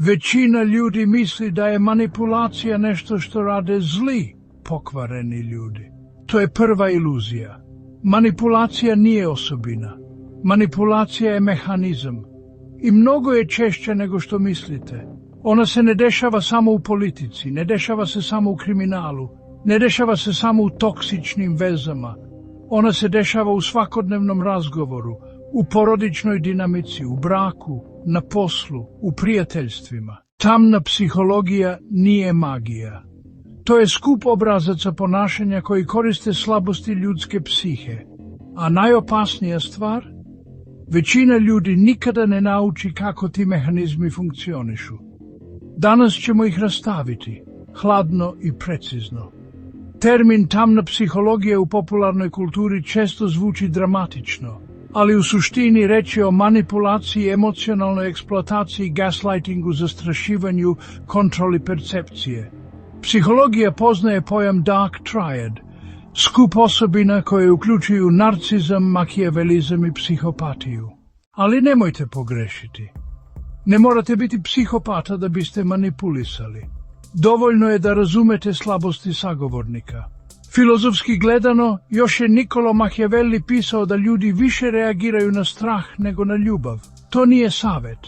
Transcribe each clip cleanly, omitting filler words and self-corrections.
Većina ljudi misli da je manipulacija nešto što rade zli, pokvareni ljudi. To je prva iluzija. Manipulacija nije osobina. Manipulacija je mehanizam. I mnogo je češća nego što mislite. Ona se ne dešava samo u politici, ne dešava se samo u kriminalu, ne dešava se samo u toksičnim vezama. Ona se dešava u svakodnevnom razgovoru, u porodičnoj dinamici, u braku, na poslu, u prijateljstvima. Tamna psihologija nije magija. To je skup obrazaca ponašanja koji koriste slabosti ljudske psihe. A najopasnija stvar? Većina ljudi nikada ne nauči kako ti mehanizmi funkcionišu. Danas ćemo ih rastaviti, hladno i precizno. Termin tamna psihologija u popularnoj kulturi često zvuči dramatično, ali u suštini reći o manipulaciji, emocionalnoj eksploataciji, gaslightingu, zastrašivanju, kontroli percepcije. Psihologija poznaje pojam dark triad, skup osobina koje uključuju narcizam, makijavelizam i psihopatiju. Ali nemojte pogrešiti. Ne morate biti psihopata da biste manipulisali. Dovoljno je da razumete slabosti sagovornika. Filozofski gledano, još je Niccolo Machiavelli pisao da ljudi više reagiraju na strah nego na ljubav. To nije savjet.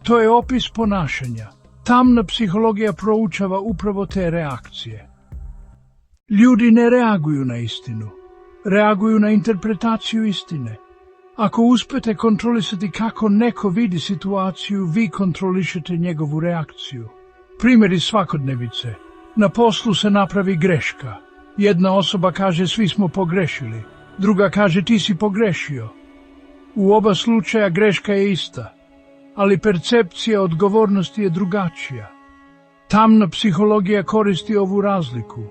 To je opis ponašanja. Tamna psihologija proučava upravo te reakcije. Ljudi ne reaguju na istinu. Reaguju na interpretaciju istine. Ako uspete kontrolisati kako neko vidi situaciju, vi kontrolišete njegovu reakciju. Primjer iz svakodnevice. Na poslu se napravi greška. Jedna osoba kaže svi smo pogrešili, druga kaže ti si pogrešio. U oba slučaja greška je ista, ali percepcija odgovornosti je drugačija. Tamna psihologija koristi ovu razliku.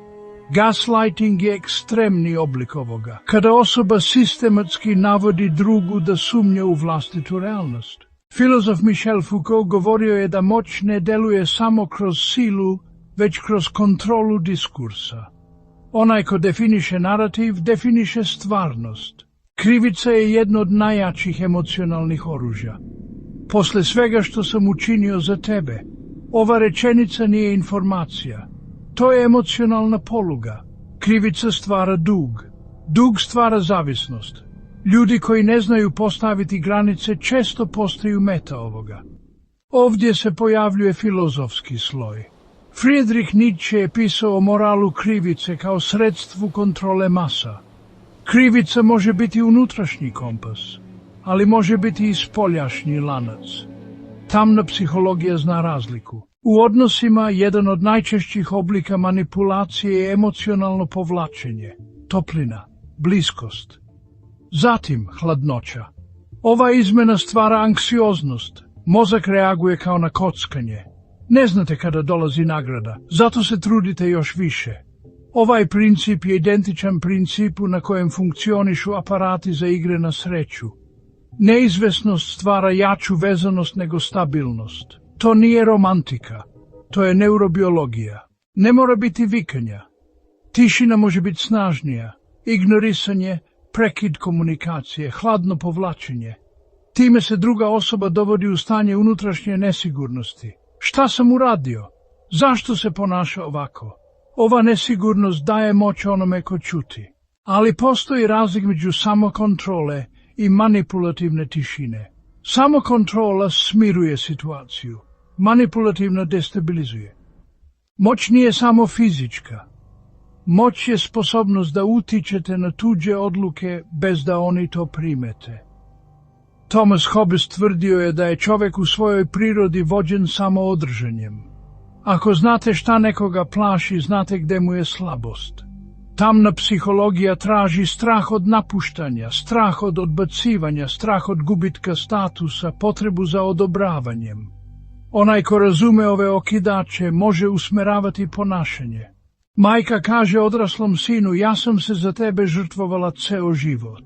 Gaslighting je ekstremni oblik ovoga, kada osoba sistematski navodi drugu da sumnja u vlastitu realnost. Filozof Michel Foucault govorio je da moć ne deluje samo kroz silu, već kroz kontrolu diskursa. Onaj ko definiše narativ, definiše stvarnost. Krivica je jedno od najjačih emocionalnih oružja. Posle svega što sam učinio za tebe, ova rečenica nije informacija. To je emocionalna poluga. Krivica stvara dug. Dug stvara zavisnost. Ljudi koji ne znaju postaviti granice često postaju meta ovoga. Ovdje se pojavljuje filozofski sloj. Friedrich Nietzsche je pisao o moralu krivice kao sredstvu kontrole masa. Krivica može biti unutrašnji kompas, ali može biti i spoljašnji lanac. Tamna psihologija zna razliku. U odnosima jedan od najčešćih oblika manipulacije je emocionalno povlačenje, toplina, bliskost. Zatim hladnoća. Ova izmena stvara anksioznost. Mozak reaguje kao na kockanje. Ne znate kada dolazi nagrada, zato se trudite još više. Ovaj princip je identičan principu na kojem funkcionišu aparati za igre na sreću. Neizvesnost stvara jaču vezanost nego stabilnost. To nije romantika, to je neurobiologija. Ne mora biti vikanja. Tišina može biti snažnija, ignorisanje, prekid komunikacije, hladno povlačenje. Time se druga osoba dovodi u stanje unutrašnje nesigurnosti. Šta sam uradio? Zašto se ponaša ovako? Ova nesigurnost daje moć onome ko ćuti. Ali postoji razlik među samokontrole i manipulativne tišine. Samokontrola smiruje situaciju, manipulativno destabilizuje. Moć nije samo fizička. Moć je sposobnost da utičete na tuđe odluke bez da oni to primete. Thomas Hobbes tvrdio je da je čovjek u svojoj prirodi vođen samo održanjem. Ako znate šta nekoga plaši, znate gde mu je slabost. Tamna psihologija traži strah od napuštanja, strah od odbacivanja, strah od gubitka statusa, potrebu za odobravanjem. Onaj ko razume ove okidače može usmeravati ponašanje. Majka kaže odraslom sinu, ja sam se za tebe žrtvovala ceo život.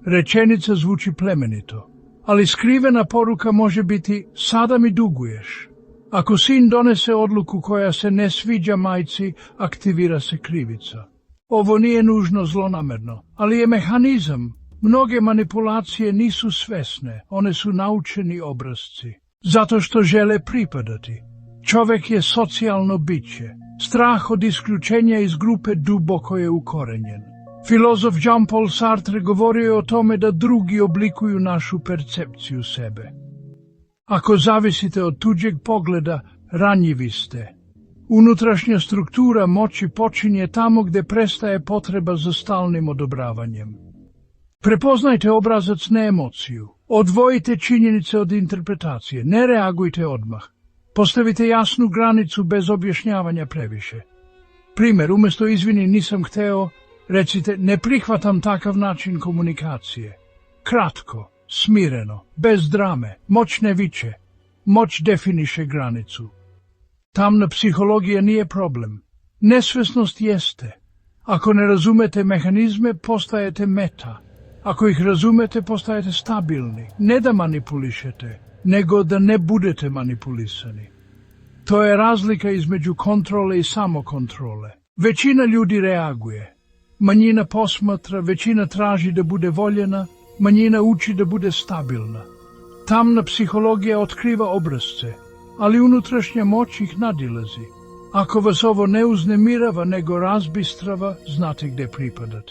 Rečenica zvuči plemenito, ali skrivena poruka može biti sada mi duguješ. Ako sin donese odluku koja se ne sviđa majci, aktivira se krivica. Ovo nije nužno zlonamerno, ali je mehanizam. Mnoge manipulacije nisu svesne, one su naučeni obrasci. Zato što žele pripadati. Čovjek je socijalno biće. Strah od isključenja iz grupe duboko je ukorenjen. Filozof Jean-Paul Sartre govorio je o tome da drugi oblikuju našu percepciju sebe. Ako zavisite od tuđeg pogleda, ranjivi ste. Unutrašnja struktura moći počinje tamo gdje prestaje potreba za stalnim odobravanjem. Prepoznajte obrazac, ne emociju. Odvojite činjenice od interpretacije. Ne reagujte odmah. Postavite jasnu granicu bez objašnjavanja previše. Primjer, umjesto izvini nisam hteo, recite ne prihvatam takav način komunikacije. Kratko, smireno, bez drame, moć ne viče. Moć definiše granicu. Tamna psihologija nije problem. Nesvesnost jeste. Ako ne razumete mehanizme, postajete meta. Ako ih razumete, postajete stabilni. Ne da manipulišete, nego da ne budete manipulisani. To je razlika između kontrole i samokontrole. Većina ljudi reaguje. Manjina posmatra, većina traži da bude voljena, manjina uči da bude stabilna. Tamna psihologija otkriva obrazce, ali unutrašnja moć ih nadilazi. Ako vas ovo ne uznemirava nego razbistrava, znate gdje pripadate.